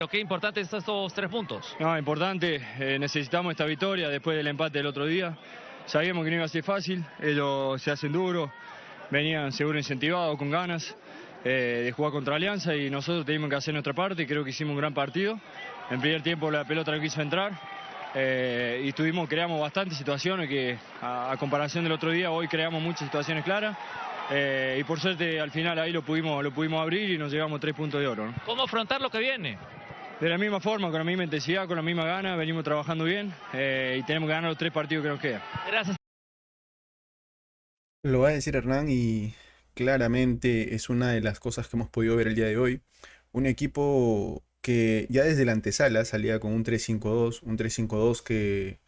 Pero qué importante son estos 3 puntos. No, importante, necesitamos esta victoria después del empate del otro día. Sabíamos que no iba a ser fácil, ellos se hacen duros, venían seguro incentivados, con ganas de jugar contra Alianza y nosotros teníamos que hacer nuestra parte y creo que hicimos un gran partido. En primer tiempo la pelota no quiso entrar y creamos bastantes situaciones que a comparación del otro día hoy creamos muchas situaciones claras. Y por suerte al final ahí lo pudimos abrir y nos llevamos 3 puntos de oro, ¿no? ¿Cómo afrontar lo que viene? De la misma forma, con la misma intensidad, con la misma gana, venimos trabajando bien y tenemos que ganar los 3 partidos que nos quedan. Gracias. Lo va a decir Hernán y claramente es una de las cosas que hemos podido ver el día de hoy. Un equipo que ya desde la antesala salía con un 3-5-2, un 3-5-2 que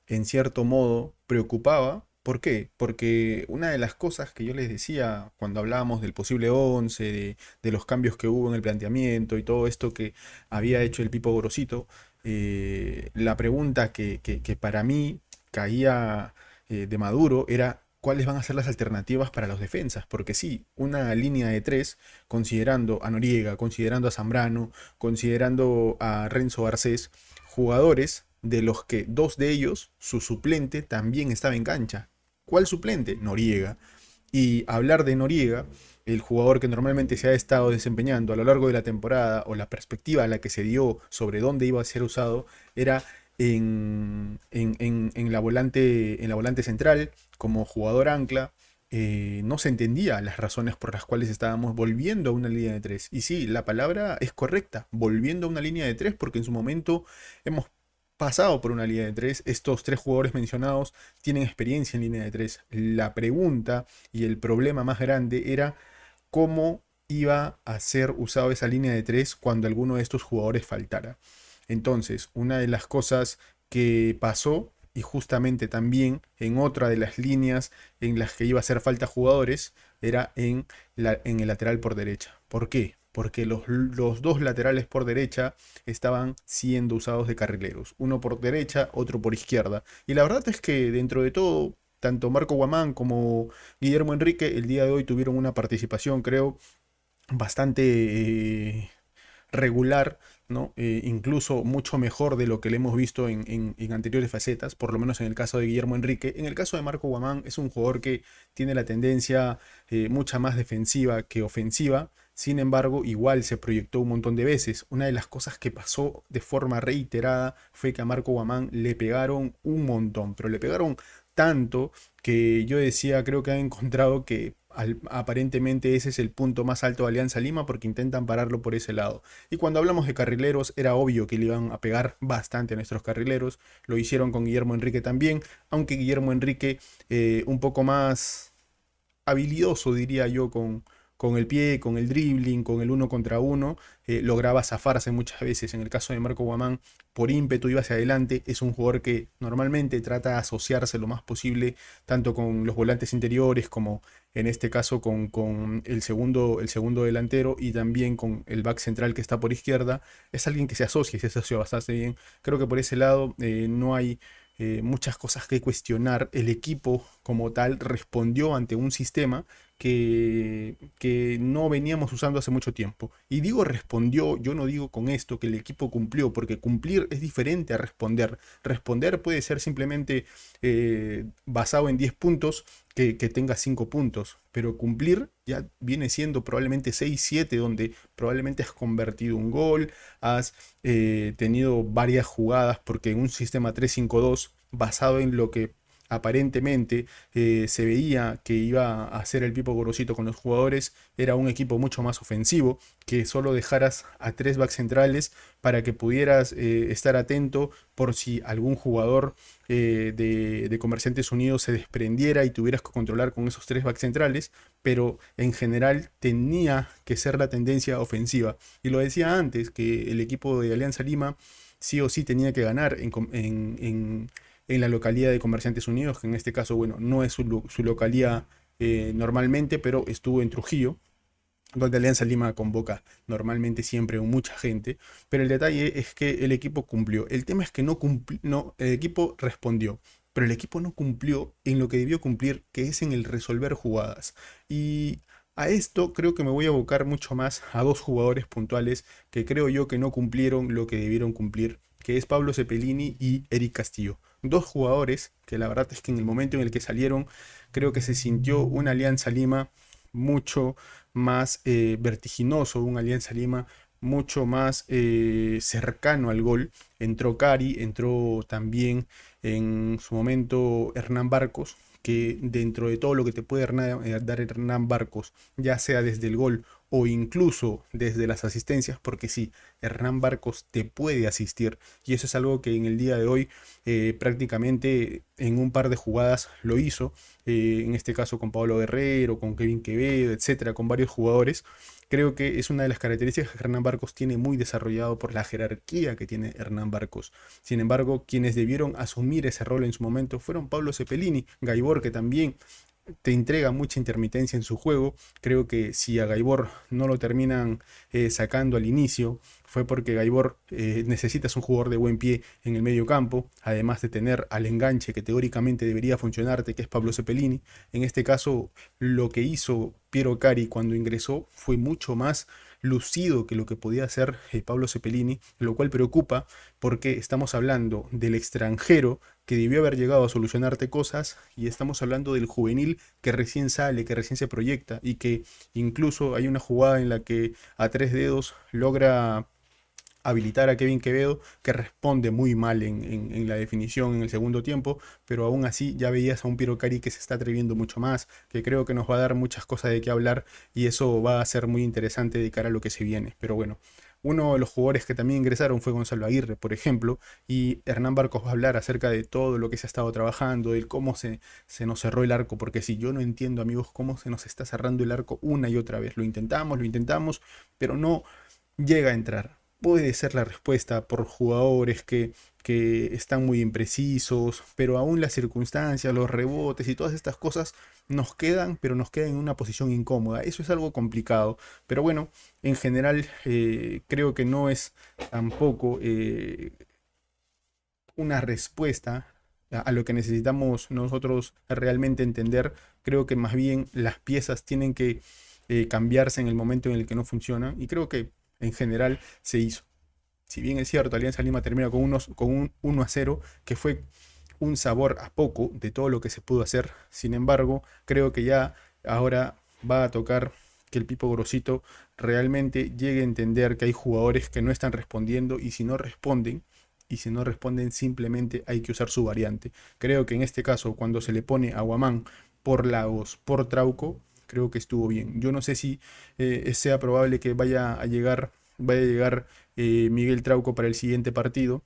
en cierto modo preocupaba. ¿Por qué? Porque una de las cosas que yo les decía cuando hablábamos del posible 11, de los cambios que hubo en el planteamiento y todo esto que había hecho el Pipo Gorosito, la pregunta que para mí caía de Maduro era cuáles van a ser las alternativas para los defensas. Porque sí, una línea de tres, considerando a Noriega, considerando a Zambrano, considerando a Renzo Garcés, jugadores de los que dos de ellos, su suplente, también estaba en cancha. ¿Cuál suplente? Noriega. Y hablar de Noriega, el jugador que normalmente se ha estado desempeñando a lo largo de la temporada, o la perspectiva a la que se dio sobre dónde iba a ser usado, era en la volante central, como jugador ancla. No se entendía las razones por las cuales estábamos volviendo a una línea de tres. Y sí, la palabra es correcta, volviendo a una línea de tres, porque en su momento hemos pasado por una línea de tres. Estos tres jugadores mencionados tienen experiencia en línea de tres. La pregunta y el problema más grande era cómo iba a ser usado esa línea de tres cuando alguno de estos jugadores faltara. Entonces, una de las cosas que pasó, y justamente también en otra de las líneas en las que iba a hacer falta jugadores, era en el lateral por derecha. ¿Por qué? Porque los dos laterales por derecha estaban siendo usados de carrileros. Uno por derecha, otro por izquierda. Y la verdad es que dentro de todo, tanto Marco Guamán como Guillermo Enrique el día de hoy tuvieron una participación, creo, bastante regular, ¿no? Incluso mucho mejor de lo que le hemos visto en anteriores facetas, por lo menos en el caso de Guillermo Enrique. En el caso de Marco Guamán es un jugador que tiene la tendencia mucha más defensiva que ofensiva. Sin embargo, igual se proyectó un montón de veces. Una de las cosas que pasó de forma reiterada fue que a Marco Guamán le pegaron un montón, pero le pegaron tanto que yo decía, creo que han encontrado que aparentemente ese es el punto más alto de Alianza Lima porque intentan pararlo por ese lado. Y cuando hablamos de carrileros, era obvio que le iban a pegar bastante a nuestros carrileros. Lo hicieron con Guillermo Enrique también, aunque Guillermo Enrique un poco más habilidoso, diría yo, con el pie, con el dribbling, con el uno contra uno, lograba zafarse muchas veces. En el caso de Marco Guamán, por ímpetu iba hacia adelante. Es un jugador que normalmente trata de asociarse lo más posible, tanto con los volantes interiores como en este caso con el segundo delantero y también con el back central que está por izquierda. Es alguien que se asocia y se asocia bastante bien. Creo que por ese lado no hay muchas cosas que cuestionar. El equipo como tal respondió ante un sistema que no veníamos usando hace mucho tiempo. Y digo respondió, yo no digo con esto que el equipo cumplió, porque cumplir es diferente a responder. Responder puede ser simplemente basado en 10 puntos que tenga 5 puntos, pero cumplir ya viene siendo probablemente 6 7 donde probablemente has convertido un gol, has tenido varias jugadas, porque en un sistema 3-5-2 basado en lo que aparentemente se veía que iba a hacer el Pipo Gorosito con los jugadores, era un equipo mucho más ofensivo, que solo dejaras a tres backs centrales para que pudieras estar atento por si algún jugador de Comerciantes Unidos se desprendiera y tuvieras que controlar con esos tres backs centrales, pero en general tenía que ser la tendencia ofensiva. Y lo decía antes, que el equipo de Alianza Lima sí o sí tenía que ganar en la localidad de Comerciantes Unidos, que en este caso, bueno, no es su localidad normalmente, pero estuvo en Trujillo, donde Alianza Lima convoca normalmente siempre mucha gente, pero el detalle es que el equipo cumplió. El tema es que no, el equipo respondió, pero el equipo no cumplió en lo que debió cumplir, que es en el resolver jugadas. Y A esto creo que me voy a abocar mucho más a dos jugadores puntuales que creo yo que no cumplieron lo que debieron cumplir, que es Pablo Cepelini y Eric Castillo. Dos jugadores que la verdad es que en el momento en el que salieron creo que se sintió una Alianza Lima mucho más vertiginoso, una Alianza Lima mucho más cercano al gol. Entró Cari, entró también en su momento Hernán Barcos, que dentro de todo lo que te puede dar Hernán Barcos, ya sea desde el gol o incluso desde las asistencias, porque sí, Hernán Barcos te puede asistir y eso es algo que en el día de hoy prácticamente en un par de jugadas lo hizo, en este caso con Pablo Guerrero, con Kevin Quevedo, etcétera, con varios jugadores. Creo que es una de las características que Hernán Barcos tiene muy desarrollado por la jerarquía que tiene Hernán Barcos. Sin embargo, quienes debieron asumir ese rol en su momento fueron Pablo Cepelini, Gaibor, que también te entrega mucha intermitencia en su juego. Creo que si a Gaibor no lo terminan sacando al inicio, fue porque Gaibor necesitas un jugador de buen pie en el medio campo, además de tener al enganche que teóricamente debería funcionarte, que es Pablo Cepelini. En este caso, lo que hizo Piero Cari cuando ingresó fue mucho más lucido que lo que podía hacer Pablo Cepelini, lo cual preocupa porque estamos hablando del extranjero que debió haber llegado a solucionarte cosas y estamos hablando del juvenil que recién sale, que recién se proyecta y que incluso hay una jugada en la que a tres dedos logra habilitar a Kevin Quevedo, que responde muy mal en la definición en el segundo tiempo, pero aún así ya veías a un Piero Cari que se está atreviendo mucho más, que creo que nos va a dar muchas cosas de qué hablar y eso va a ser muy interesante de cara a lo que se viene. Pero bueno, uno de los jugadores que también ingresaron fue Gonzalo Aguirre, por ejemplo, y Hernán Barcos va a hablar acerca de todo lo que se ha estado trabajando, de cómo se nos cerró el arco, porque si yo no entiendo, amigos, cómo se nos está cerrando el arco una y otra vez. Lo intentamos, pero no llega a entrar. Puede ser la respuesta por jugadores que están muy imprecisos, pero aún las circunstancias, los rebotes y todas estas cosas nos quedan, pero nos quedan en una posición incómoda. Eso es algo complicado. Pero bueno, en general creo que no es tampoco una respuesta a lo que necesitamos nosotros realmente entender. Creo que más bien las piezas tienen que cambiarse en el momento en el que no funcionan y creo que en general se hizo. Si bien es cierto, Alianza Lima termina con un 1-0, que fue un sabor a poco de todo lo que se pudo hacer. Sin embargo, creo que ya ahora va a tocar que el Pipo Grosito realmente llegue a entender que hay jugadores que no están respondiendo y si no responden simplemente hay que usar su variante. Creo que en este caso, cuando se le pone a Guamán por Lagos, por Trauco, creo que estuvo bien. Yo no sé si sea probable que vaya a llegar Miguel Trauco para el siguiente partido,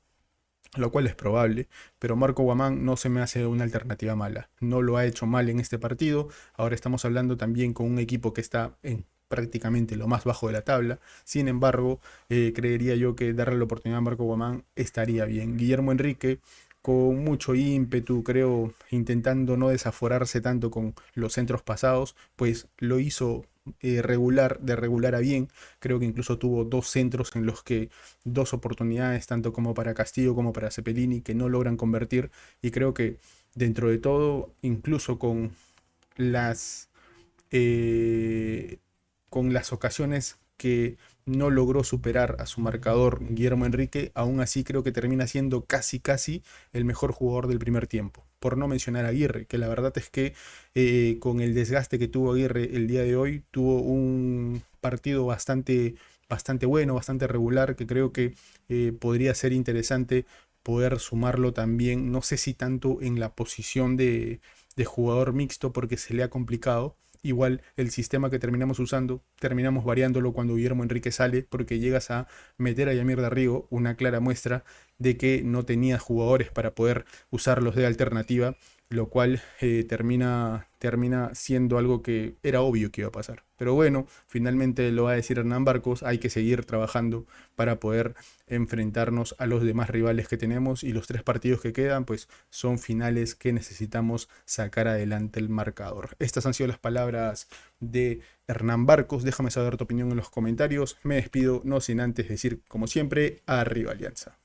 lo cual es probable, pero Marco Guamán no se me hace una alternativa mala. No lo ha hecho mal en este partido. Ahora estamos hablando también con un equipo que está en prácticamente lo más bajo de la tabla. Sin embargo, creería yo que darle la oportunidad a Marco Guamán estaría bien. Guillermo Enrique, con mucho ímpetu, creo, intentando no desaforarse tanto con los centros pasados, pues lo hizo regular, de regular a bien. Creo que incluso tuvo dos centros en los que dos oportunidades, tanto como para Castillo como para Cepelini, que no logran convertir. Y creo que dentro de todo, incluso las, eh, con las ocasiones que no logró superar a su marcador Guillermo Enrique, aún así creo que termina siendo casi el mejor jugador del primer tiempo. Por no mencionar a Aguirre, que la verdad es que con el desgaste que tuvo Aguirre el día de hoy, tuvo un partido bastante bueno, bastante regular, que creo que podría ser interesante poder sumarlo también, no sé si tanto en la posición de jugador mixto porque se le ha complicado. Igual el sistema que terminamos usando, terminamos variándolo cuando Guillermo Enrique sale porque llegas a meter a Yamir Darrigo, una clara muestra de que no tenía jugadores para poder usarlos de alternativa, lo cual termina siendo algo que era obvio que iba a pasar. Pero bueno, finalmente lo va a decir Hernán Barcos, hay que seguir trabajando para poder enfrentarnos a los demás rivales que tenemos y los tres partidos que quedan pues son finales que necesitamos sacar adelante el marcador. Estas han sido las palabras de Hernán Barcos. Déjame saber tu opinión en los comentarios. Me despido no sin antes decir, como siempre, arriba Alianza.